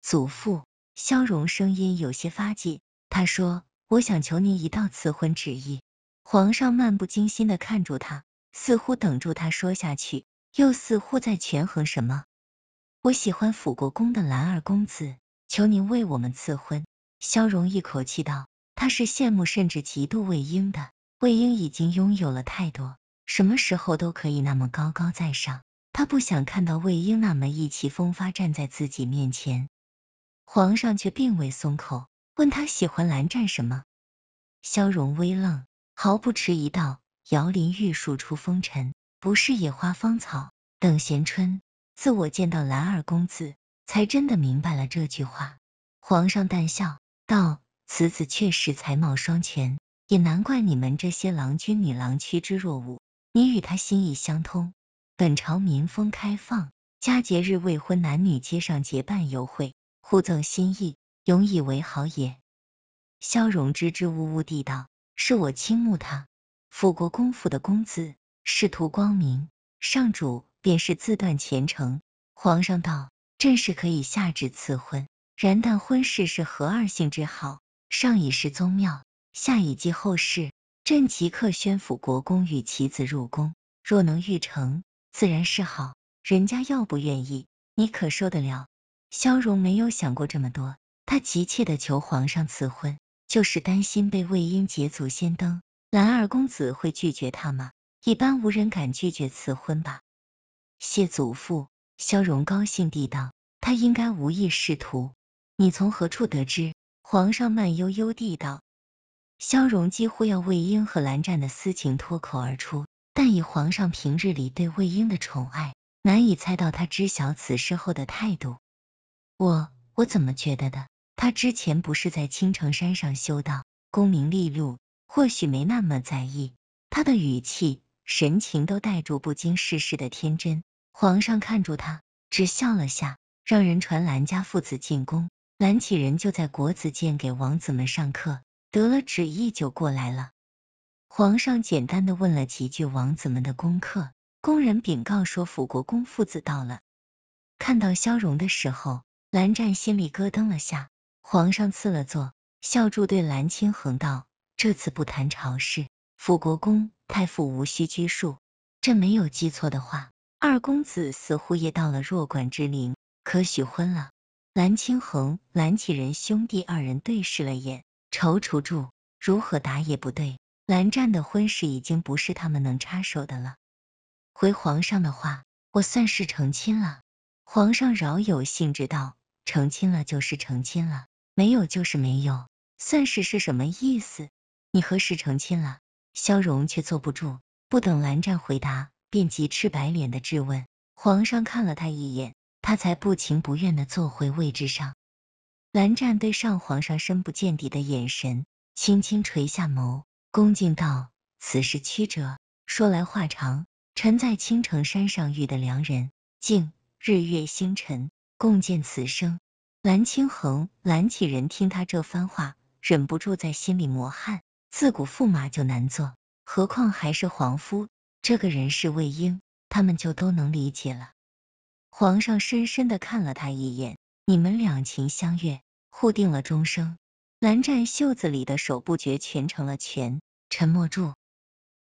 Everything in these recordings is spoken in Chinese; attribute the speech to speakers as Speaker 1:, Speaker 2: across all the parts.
Speaker 1: 祖父。萧荣声音有些发紧，他说：“我想求您一道赐婚旨意。”皇上漫不经心地看住他，似乎等住他说下去，又似乎在权衡什么。我喜欢辅国公的兰二公子，求您为我们赐婚。萧荣一口气道，他是羡慕甚至嫉妒魏婴的。魏婴已经拥有了太多，什么时候都可以那么高高在上，他不想看到魏婴那么意气风发站在自己面前。皇上却并未松口，问他喜欢蓝湛什么。萧荣微愣，毫不迟疑道：瑶林玉树出风尘，不是野花芳草等闲春。自我见到蓝二公子，才真的明白了这句话。皇上淡笑道：此子确实才貌双全，也难怪你们这些郎君女郎趋之若鹜。你与他心意相通。本朝民风开放，佳节日未婚男女皆上结伴游会，互赠心意，永以为好也。萧荣支支吾吾地道：是我倾慕他，辅国公府的公子，仕途光明，上主便是自断前程。皇上道：朕是可以下旨赐婚，然但婚事是合二姓之好，上以示宗庙，下以继后事。朕即刻宣辅国公与其子入宫，若能预成，自然是好。人家要不愿意，你可受得了？萧荣没有想过这么多，他急切地求皇上赐婚，就是担心被魏婴捷足先登。蓝二公子会拒绝他吗？一般无人敢拒绝赐婚吧。谢祖父。萧荣高兴地道：他应该无意仕途。你从何处得知？皇上慢悠悠地道。萧荣几乎要魏婴和蓝湛的私情脱口而出，但以皇上平日里对魏婴的宠爱，难以猜到他知晓此事后的态度。我怎么觉得的？他之前不是在青城山上修道，功名利禄，或许没那么在意。他的语气、神情都带住不经世事的天真。皇上看住他，只笑了下，让人传蓝家父子进宫。蓝启仁就在国子监给王子们上课，得了旨意就过来了。皇上简单的问了几句王子们的功课，工人禀告说辅国公父子到了。看到萧荣的时候，蓝湛心里咯噔了下。皇上赐了座，笑住对蓝清衡道：这次不谈朝事，辅国公太傅无需拘束。朕没有记错的话，二公子似乎也到了弱冠之龄，可许婚了。蓝清衡、蓝启仁兄弟二人对视了眼，踌躇住，如何答也不对。蓝湛的婚事已经不是他们能插手的了。回皇上的话，我算是成亲了。皇上饶有兴致道：成亲了就是成亲了，没有就是没有，算是什么意思？你何时成亲了？萧荣却坐不住，不等蓝湛回答，便急赤白脸的质问。皇上看了他一眼，他才不情不愿的坐回位置上。蓝湛对上皇上深不见底的眼神，轻轻垂下眸，恭敬道：此事曲折，说来话长。臣在青城山上遇的良人，竟日月星辰，共见此生。蓝清衡、蓝启仁听他这番话，忍不住在心里磨汗。自古驸马就难做，何况还是皇夫。这个人是魏婴，他们就都能理解了。皇上深深的看了他一眼，你们两情相悦，互定了终生。蓝湛袖子里的手不觉蜷成了拳，沉默住。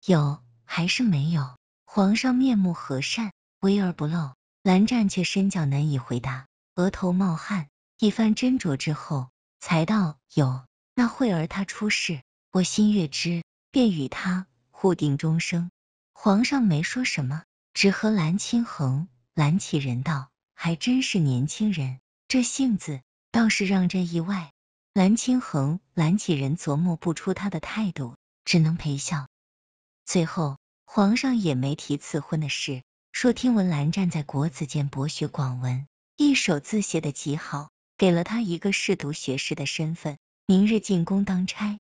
Speaker 1: 有还是没有？皇上面目和善，微而不露。蓝湛却身教难以回答，额头冒汗，一番斟酌之后，才道：有。那惠儿她出世，我心悦之，便与他互定终生。皇上没说什么，只和蓝清衡、蓝启仁道：还真是年轻人，这性子倒是让朕意外。蓝清衡、蓝启仁琢磨不出他的态度，只能陪笑。最后皇上也没提赐婚的事，说听闻蓝湛在国子监博学广文，一手字写得极好，给了他一个仕读学士的身份，明日进宫当差。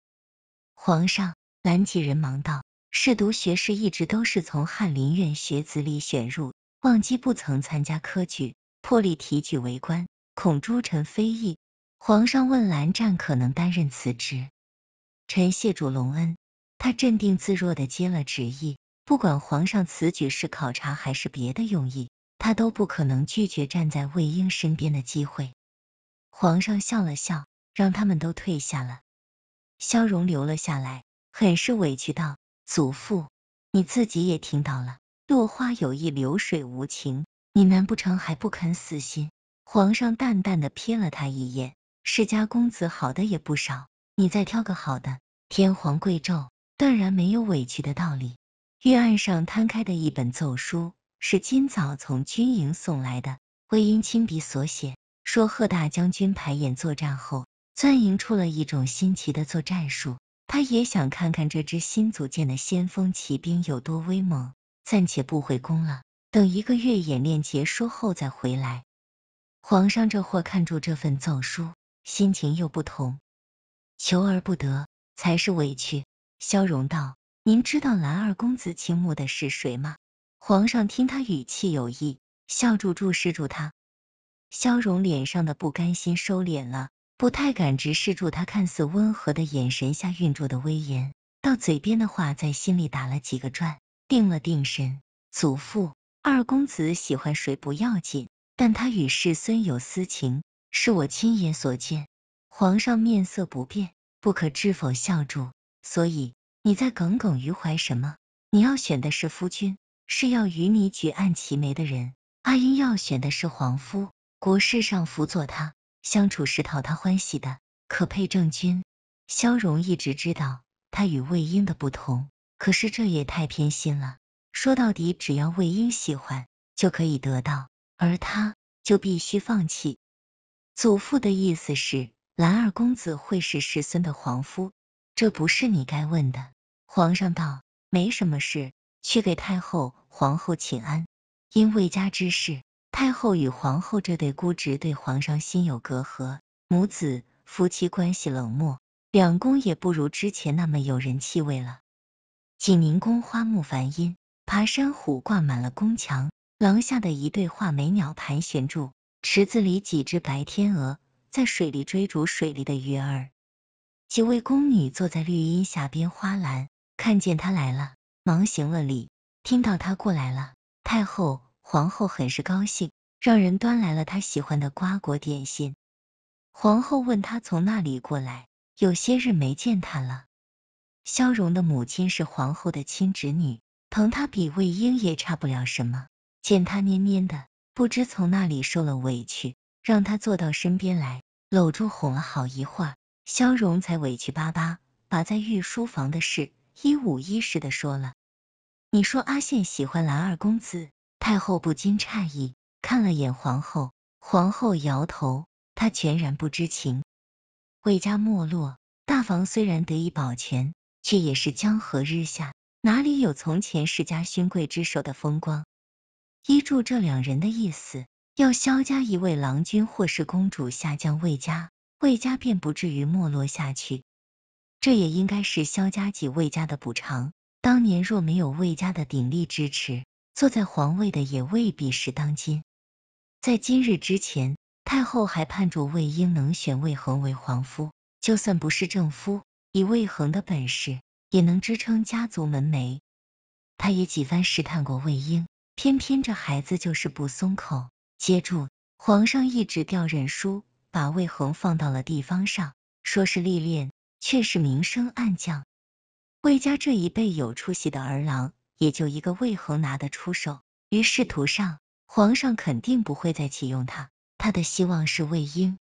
Speaker 1: 皇上，蓝启仁忙道：仕读学士一直都是从翰林院学子里选入，忘机不曾参加科举，破例提举为官，恐诸臣非议。皇上问蓝湛可能担任此职，臣谢主隆恩。他镇定自若地接了旨意，不管皇上此举是考察还是别的用意，他都不可能拒绝站在魏婴身边的机会。皇上笑了笑，让他们都退下了。萧荣留了下来，很是委屈道：祖父，你自己也听到了，落花有意，流水无情，你难不成还不肯死心？皇上淡淡的瞥了他一眼，世家公子好的也不少，你再挑个好的。天皇贵胄，断然没有委屈的道理。御案上摊开的一本奏书，是今早从军营送来的，魏婴亲笔所写，说贺大将军排演作战后，钻营出了一种新奇的作战术，他也想看看这支新组建的先锋骑兵有多威猛，暂且不回宫了，等1个月演练结束后再回来。皇上这会看住这份奏书，心情又不同，求而不得才是委屈。萧荣道：您知道蓝二公子倾慕的是谁吗？皇上听他语气有意，笑住注视住他。萧荣脸上的不甘心收敛了，不太敢直视住他看似温和的眼神下蕴住的威严，到嘴边的话在心里打了几个转，定了定神。祖父，二公子喜欢谁不要紧，但他与世孙有私情，是我亲眼所见。皇上面色不变，不可置否笑住。所以你在耿耿于怀什么？你要选的是夫君，是要与你举案齐眉的人。阿英要选的是皇夫，国事上辅佐他，相处时讨他欢喜的，可配正君。萧荣一直知道他与魏婴的不同，可是这也太偏心了。说到底，只要魏婴喜欢，就可以得到，而他就必须放弃。祖父的意思是，蓝二公子会是世孙的皇夫，这不是你该问的。皇上道：没什么事，去给太后、皇后请安。因魏家之事，太后与皇后这对姑侄对皇上心有隔阂，母子夫妻关系冷漠，两宫也不如之前那么有人气味了。景宁宫花木繁荫，爬山虎挂满了宫墙，廊下的一对画眉鸟盘旋住，池子里几只白天鹅在水里追逐水里的鱼儿。几位宫女坐在绿荫下边花篮，看见他来了，忙行了礼。听到他过来了，太后、皇后很是高兴，让人端来了他喜欢的瓜果点心。皇后问他从那里过来，有些日没见他了。萧荣的母亲是皇后的亲侄女，疼他比魏婴也差不了什么，见他蔫蔫的，不知从哪里受了委屈，让他坐到身边来，搂住哄了好一会儿，萧荣才委屈巴巴把在御书房的事一五一十的说了。你说阿宪喜欢蓝二公子？太后不禁诧异，看了眼皇后，皇后摇头，她全然不知情。魏家没落，大房虽然得以保全，却也是江河日下，哪里有从前世家勋贵之手的风光？依住这两人的意思，要萧家一位郎君或是公主下降魏家，魏家便不至于没落下去。这也应该是萧家给魏家的补偿。当年若没有魏家的鼎力支持，坐在皇位的也未必是当今。在今日之前，太后还盼着魏婴能选魏恒为皇夫，就算不是正夫，以魏恒的本事，也能支撑家族门楣。他也几番试探过魏婴，偏偏这孩子就是不松口。接住，皇上一纸调任书，把魏恒放到了地方上，说是历练，却是明升暗降。魏家这一辈有出息的儿郎，也就一个魏恒拿得出手，于仕途上，皇上肯定不会再启用他，他的希望是魏婴。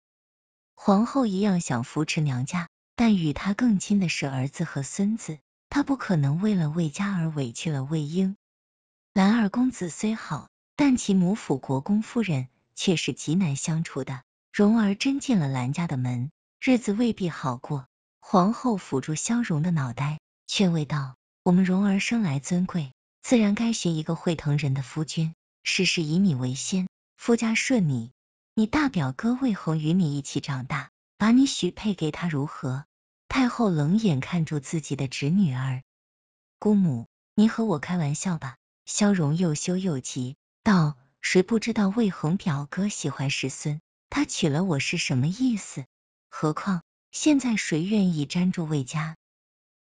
Speaker 1: 皇后一样想扶持娘家，但与他更亲的是儿子和孙子，他不可能为了魏家而委屈了魏婴。蓝二公子虽好，但其母府国公夫人却是极难相处的，荣儿真进了蓝家的门，日子未必好过。皇后抚住萧荣的脑袋，劝慰道：我们荣儿生来尊贵，自然该寻一个会疼人的夫君，事事以你为先，夫家顺你。你大表哥魏恒与你一起长大，把你许配给他如何？太后冷眼看住自己的侄女儿，姑母，你和我开玩笑吧？萧荣又羞又急道：谁不知道魏恒表哥喜欢世孙，他娶了我是什么意思？何况现在谁愿意粘住魏家？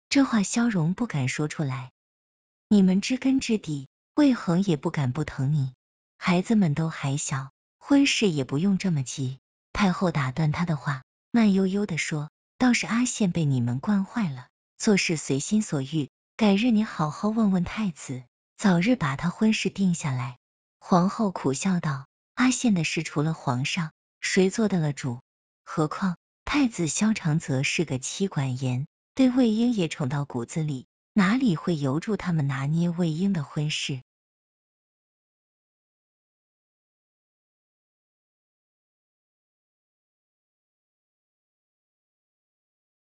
Speaker 1: 这话萧荣不敢说出来。你们知根知底，魏恒也不敢不疼你。孩子们都还小，婚事也不用这么急。太后打断他的话，慢悠悠的说，倒是阿宪被你们惯坏了，做事随心所欲，改日你好好问问太子，早日把他婚事定下来。皇后苦笑道，阿宪的事除了皇上，谁做得了主？何况太子萧长则是个妻管严，对魏婴也宠到骨子里，哪里会由助他们拿捏魏婴的婚事？